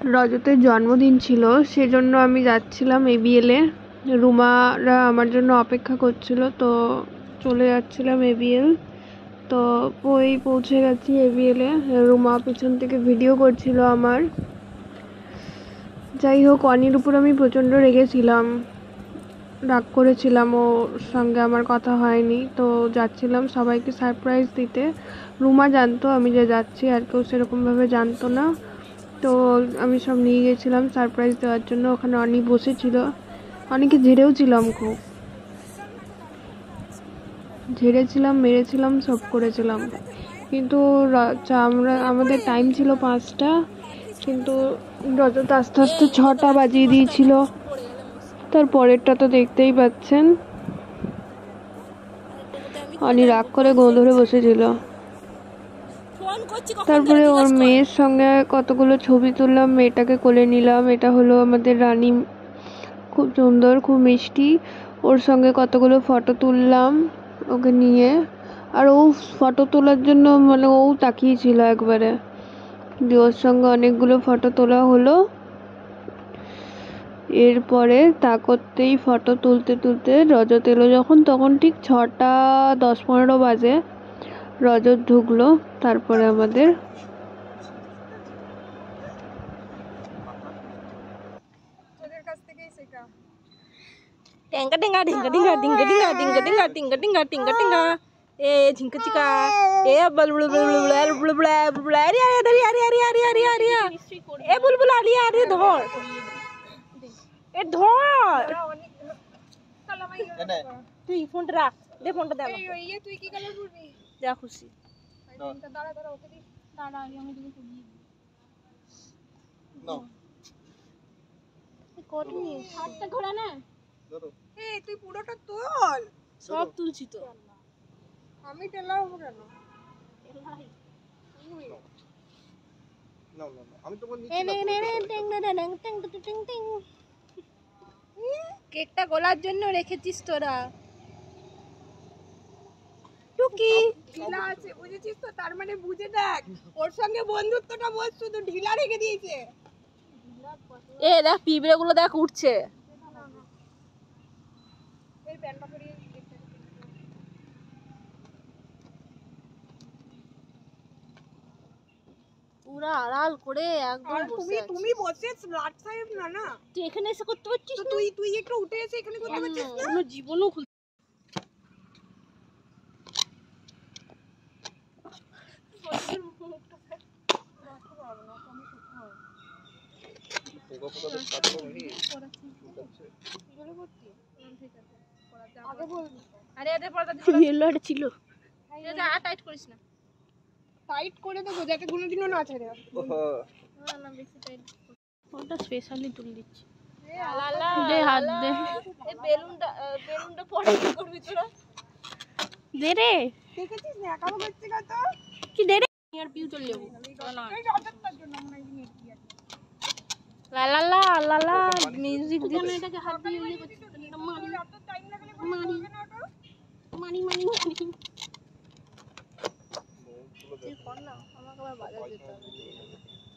রজতের জন্মদিন ছিল, সেজন্য আমি যাচ্ছিলাম এবিএলে। রুমারা আমার জন্য অপেক্ষা করছিল, তো চলে যাচ্ছিলাম এবিএল। তো ওই পৌঁছে গেছি এবিএলে। রুমা পিছন থেকে ভিডিও করছিল আমার। যাই হোক, অনির উপর আমি প্রচণ্ড রেগেছিলাম, রাগ করেছিলাম, ওর সঙ্গে আমার কথা হয়নি। তো যাচ্ছিলাম সবাইকে সারপ্রাইজ দিতে। রুমা জানতো আমি যে যাচ্ছি, আর কেউ সেরকমভাবে জানতো না। তো আমি সব নিয়ে গেছিলাম সারপ্রাইজ দেওয়ার জন্য। ওখানে অনি বসেছিল, অনেকে ঝেড়েও ছিলাম, খুব ঝেড়েছিলাম, মেরেছিলাম, সব করেছিলাম। কিন্তু আমাদের টাইম ছিল 5টা, কিন্তু রজত আস্তে আস্তে 6টা বাজিয়ে দিয়েছিল। তার পরেরটা তো দেখতেই পাচ্ছেন, অনি রাগ করে গোল ধরে বসেছিল। তারপরে ওর মেয়ের সঙ্গে কতগুলো ছবি তুললাম, মেয়েটাকে কোলে নিলাম। এটা হলো আমাদের রানী, খুব সুন্দর, খুব মিষ্টি। ওর সঙ্গে কতগুলো ফটো তুললাম ওকে নিয়ে। আর ও ফটো তোলার জন্য মানে ও তাকিয়েছিল একবারে। দিয়ে ওর সঙ্গে অনেকগুলো ফটো তোলা হলো। এরপরে তা করতেই ফটো তুলতে তুলতে রজত এলো যখন, তখন ঠিক 6টা 10-15 বাজে রজত ঢুকলো। তারপরে আমাদের টেঙ্গা টেঙ্গা ঢিঙ্গা ঢিঙ্গা ঢিঙ্গা ঢিঙ্গা ঢিঙ্গা ঢিঙ্গা ঢিঙ্গা ঢিঙ্গা ঢিঙ্গা ঢিঙ্গা এ ঝিঙ্কা চিকা এ বুলবুল আরে আরে আরে আরে আরে আরে আরে এ বুলবুল আরে আরে ধর এ ধর তুই ফোনটা রাখ, দে ফোনটা দে আমাকে। এই তুই কি কালার পরবি? যা খুশি। দাঁড়া দাঁড়া, ওকে দি, দাঁড়া আগে আমি তোকে পরিয়ে দিই। নাও করনি হাতটা ঘোরা না। এই তুই পুরোটা তোল। সব তুলছি তো। আমি টেলা হব কেন? টেলাই নাও নাও আমি তোমার নিচে না। কেকটা গলার জন্য রেখেছিস তোরা। টুকি ঢিলা আছে, বুঝেছিস তো? তার মানে বুঝে দেখ, ওর সঙ্গে বন্ধুত্বটা বল, শুধু ঢিলা রেখে দিয়েছে। এ দেখ পিঁপড়ে গুলো দেখ উঠছে। এই প্যান্টটা পরিয়ে পুরা আড়াল করে একদম বসে আছিস। তুমি বসে স্মার্ট সাহেব না না, তুই এখানে এসে করতে পারছিস না? তুই একটু উঠে এসে এখানে করতে পারছিস না? কোনো জীবনও খুলতে ছিল। টাইট করিস না, টাইট করে দেবো যাতে কোনোদিনও না ছেড়ে। না বেশি টাইট, ওটা স্পেশালি তুল দিচ্ছি। দে হাত দে। এই বেলুনটা পরে কি করবি তোরা? দে রে, দেখেছিস না একাও করছে কত কি। দে রে, আর পিউ চলে যাবো না এই রাজত্বের জন্য আমরা এই নিয়ে কি আছে। লা লা লা লা লা মিউজিক দিয়ে এটাকে হাত দিয়ে ইয়ে করছিস না। মারি এত টাইম লাগালে মারি মারি মারি মারি তুই কর না, আমাকে আবার বাজার যেতে হবে।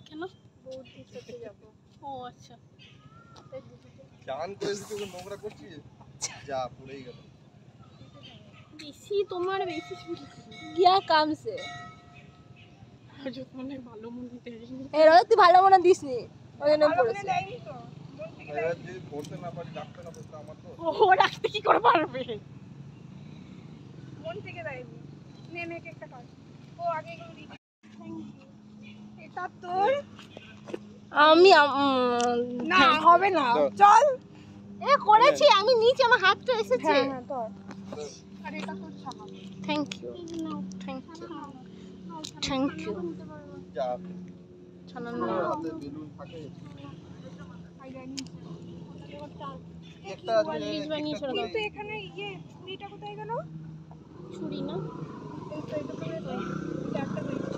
কেন? বৌদির সাথে যাবো। ও আচ্ছা, চান করে এসে নোংরা করছিস, যা পড়েই গেল। বেশি তোমার বেশি গিয়া কাম সে রজত মনে ভালো মনে দেয়নি। এই রজত তুই ভালো মনে দিসনি, ওই জন্য পড়েছে। দেয়নি তো মন থেকে দেয়নি। যদি পড়তে না পারি ডাক্তার না বলতে আমার তো ও ডাকতে কি করে পারবে? মন থেকে দেয়নি। নে নে কেকটা খা। ও আগে এগুলো দি। এটা তোর, আমি না হবে না, চল। এ করেছি আমি, নিচে আমার হাতটা এসেছে। হ্যাঁ তো আরে এটা তো ছানা। Thank you thank you thank you. যা ছানা না হাতে বেলুন থাকে। একটা কিন্তু এখানে ইয়ে ছুরিটা কোথায় গেল? ছুরি না, এই তো এটা করে তো একটা বেলুন।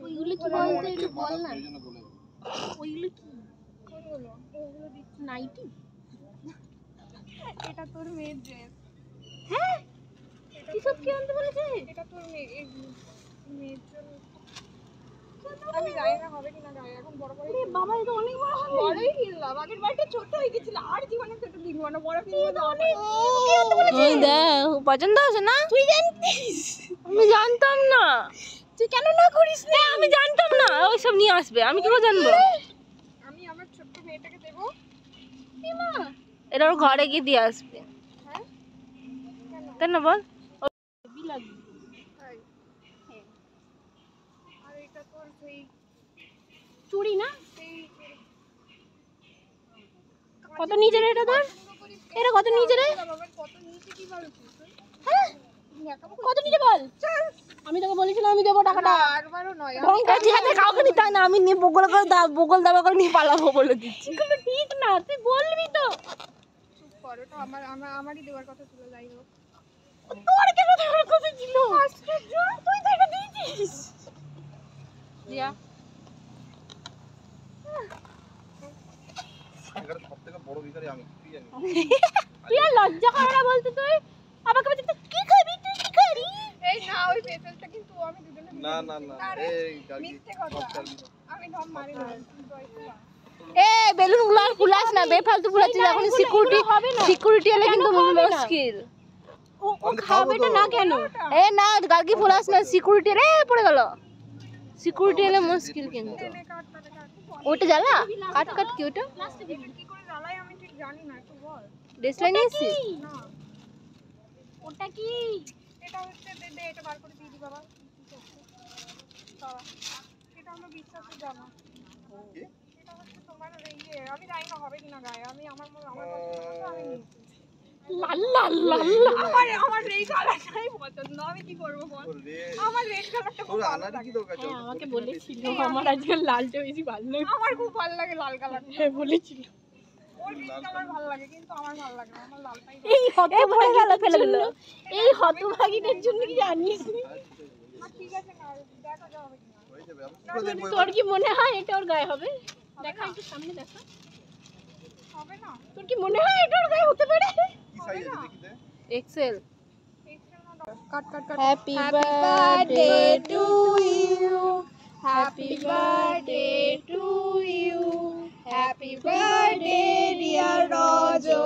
ওইগুলো কি বলতে একটু বল না। ওইগুলো কি? কোনগুলো? ওগুলো দিচ্ছি নাইটি। এটা তোর মেয়ের ড্রেস। হ্যাঁ, এসব কি আনতে বলেছে? এটা তোর মেয়ের জন্য। আমি জানি না হবে কিনা গায়ে, এখন বড় করে বাবা এটা অনেক বড় হবে। বড়ই কিনলাম, আগের বারটা ছোট হয়ে গেছিল, আর জীবনে ছোট কিনবো না, বড় কিনবো না। ওই দেখ পছন্দ হয়েছে না? তুই জানতিস? আমি জানতাম না। তুই কেন না করিস না? আমি জানতাম না ওইসব নিয়ে আসবে, আমি কি করে জানবো? আমি আমার ছোট্ট মেয়েটাকে দেবো। এটা ওর ঘরে গিয়ে দিয়ে আসবে। হ্যাঁ কেন বল? তাই। আর এটা তোর সেই চুড়ি না? সেই কত নিচে রে এটা তোর? এটা কত নিচে রে? বাবা কত নিচে কি বলছিস তুই? হ্যাঁ? কত নিচে বল? আমি তোকে বলেছিলাম আমি দেবো টাকাটা। একবারও নয়। ঠিক আছে কাউকে নিতে হয় না, আমি নিয়ে বগল দাবা করে নিয়ে পালাবো বলে দিচ্ছি। ঠিক না, তুই বলবি তো। চুপ কর, ওটা আমারই দেওয়ার কথা ছিল, যাই হোক। তোর কেন দেওয়ার কথা ছিল? তুই তো এটা দিয়েছিস। রিয়া এখানে সবথেকে বড় ভিখারি আমি, তুই জানিস। তুই আর লজ্জা করে না বলতে? তুই আমাকে বলছিস তুই কি খাবি, তুই কি খাবি? এই না, ওই পেছনটা কিন্তু আমি দুজনে না না না, এই গাড়ি মিথ্যে কথা। আমি ঢম মারি না। এ বেলুন গুলো আর ফুলাস না, বেফালতু ফুলাচ্ছিস। এখন সিকিউরিটি এলে কিন্তু মুশকিল। ও খাবেটা না কেন? এ না গার্গি ফুলাস না, সিকিউরিটি রে পড়ে গেল। সিকিউরিটি এলে মুশকিল কিন্তু। ওটা জ্বালা কাট কি ওটা? কি করে জ্বালাই আমি ঠিক জানি না, একটু বল। ডেসলাইন এসেছিস? না ওটা কি? এটা হচ্ছে দে এটা বার করে দিয়ে দি বাবা। বাবা এটা হলো বিশ্বাসের জামা। এটা হচ্ছে তোমার ইয়ে, আমি জানি না হবে কিনা গায়ে, আমি আমার পছন্দ মতো আমি নিয়েছি। আমার এই কালারটাই পছন্দ, আমি কি করবো বল? আমার রেড কালারটা খুব ভালো আনার লাগে। কি দরকার ছিল? আমাকে বলেছিল আমার আজকাল লালটা বেশি ভালো লাগে। আমার খুব ভালো লাগে লাল কালারটা। হ্যাঁ বলেছিল। ওর রেড কালার ভালো লাগে, কিন্তু আমার ভালো লাগে না, আমার লালটাই ভালো এই হতভাগিটার ফেলে দিল। এই হতভাগিটার জন্য কি জানিস? লাগে। ঠিক আছে না, দেখা যাবে কিনা। হয়ে যাবে, আমি কি করে দেখবো? তোর কি মনে হয় এটা ওর গায়ে হবে? দেখা একটু সামনে দেখা। হবে না? তোর কি মনে হয় এটা ওর গায়ে হতে পারে? কি সাইজ আছে দেখিতে? XL. Cut cut cut. Happy birthday to you, happy birthday to you, happy birthday dear Rajo,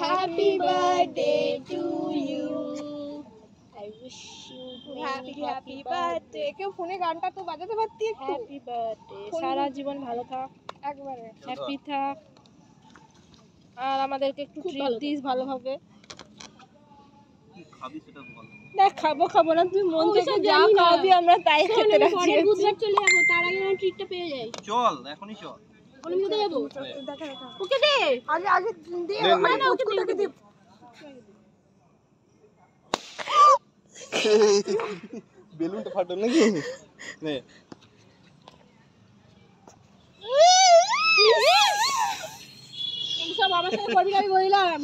happy birthday to you, I wish you happy birthday. কেউ ফোনে গানটা তো বাজাতে পারতি একটু? Happy birthday. সারা জীবন ভালো থাক, একবারে। হ্যাপি থাক, আর আমাদেরকে একটু ট্রিট দিস ভালোভাবে। কি খাবি সেটা বল। দেখ খাবো না, তুই মন থেকে যা খাবি আমরা তাই খেতে রাজি আছি। বুধবার চলে যাবো, তার আগে আমি ট্রিটটা পেয়ে যাই। চল এখনই চল। কোন কোথায় যাবো? দেখা দেখা। ওকে দে। আগে দে, ওখানে না, ওকে দে। বেলুনটা ফাটল নাকি? নে এইসব আমার সাথে কদিন আমি বললাম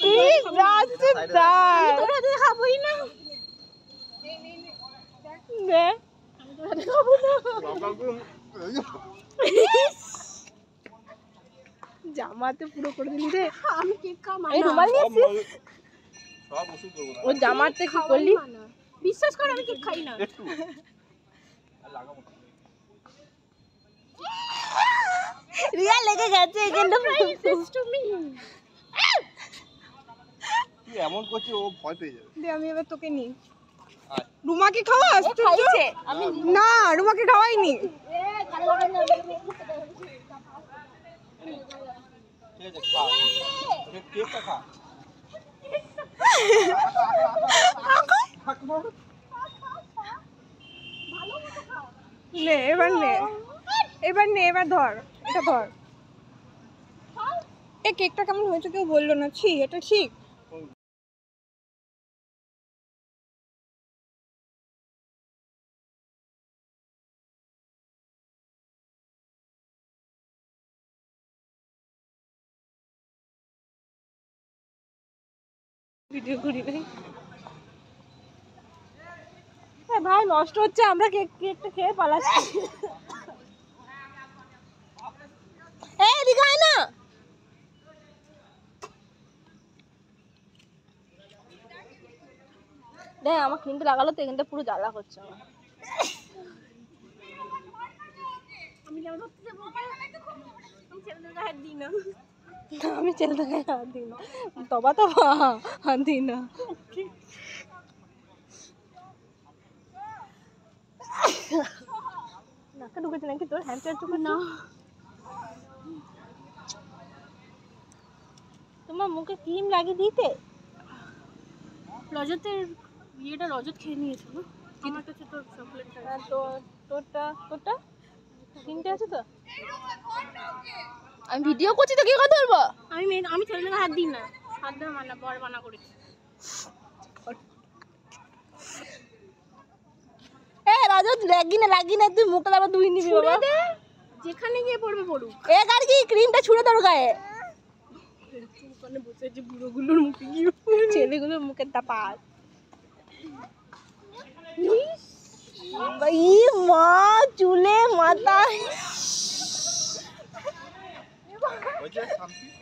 প্লিজ রাজদীপ দাই। তোরা দিয়ে খাবোই না। নে আমি তোরা দিয়ে খাবো না। জামাতে পুরো করে দিলি রে। আমি কেক খাবো এই না। রুমাল নিয়েছিস? সব ওষুধ দেবো না। ও জামাতে কি করলি? বিশ্বাস কর আমি কেক খাই না। একটু আর লাগাবো না। রিয়া লেগে গেছে এখানটা। তুই এমন করছিস ও ভয় পেয়ে যাবে। দে আমি এবার তোকে নি। আয়। রুমাকে খাওয়াস? খাইছে। আমি না, রুমাকে খাওয়াইনি। ঠিক আছে খা। কেকটা খা। নে এবার নে, এবার ধর, এটা ধর। এই কেকটা কেমন হয়েছে কেউ বললো না, ছি এটা ঠিক। ভিডিও করি নাই। ভাই নষ্ট হচ্ছে, আমরা কেকটা খেয়ে পালাচ্ছি। এই এদিকে আয় না। দেখ আমার ক্রিমটা লাগালো তো এখানটা পুরো জ্বালা করছে আমার। করতে যাবো আমি ছেলেদের গায়ে হাত দিই না আমি ছেলেদের গায়ে হাত দিই না তবা হাত দিই না নাকে ঢুকেছে নাকি তোর হ্যান্ড ট্যান্ড ঢুকে না তোমার মুখে ক্রিম লাগিয়ে দিতে রজতের বিয়েটা রজত খেয়ে নিয়েছো না আমার কাছে তোর চকলেটটা তোরটা তিনটে আছে তো আমি ভিডিও করছি তো কি কথা বলবো আমি ছেলেদের হাত দিই না হাত দেওয়া মানা বড় মানা করেছি রজত লাগি না তুই মুখটা আবার ধুই নিবি বাবা যেখানে গিয়ে পড়বে পড়ুক আর কি ক্রিমটা ছুঁড়ে তোর গায়ে ওখানে বসে আছে বুড়োগুলোর মুখে গিয়ে ছেলেগুলোর মুখের তাপাস ই মা চুলে মাথা ওই যে শান্তি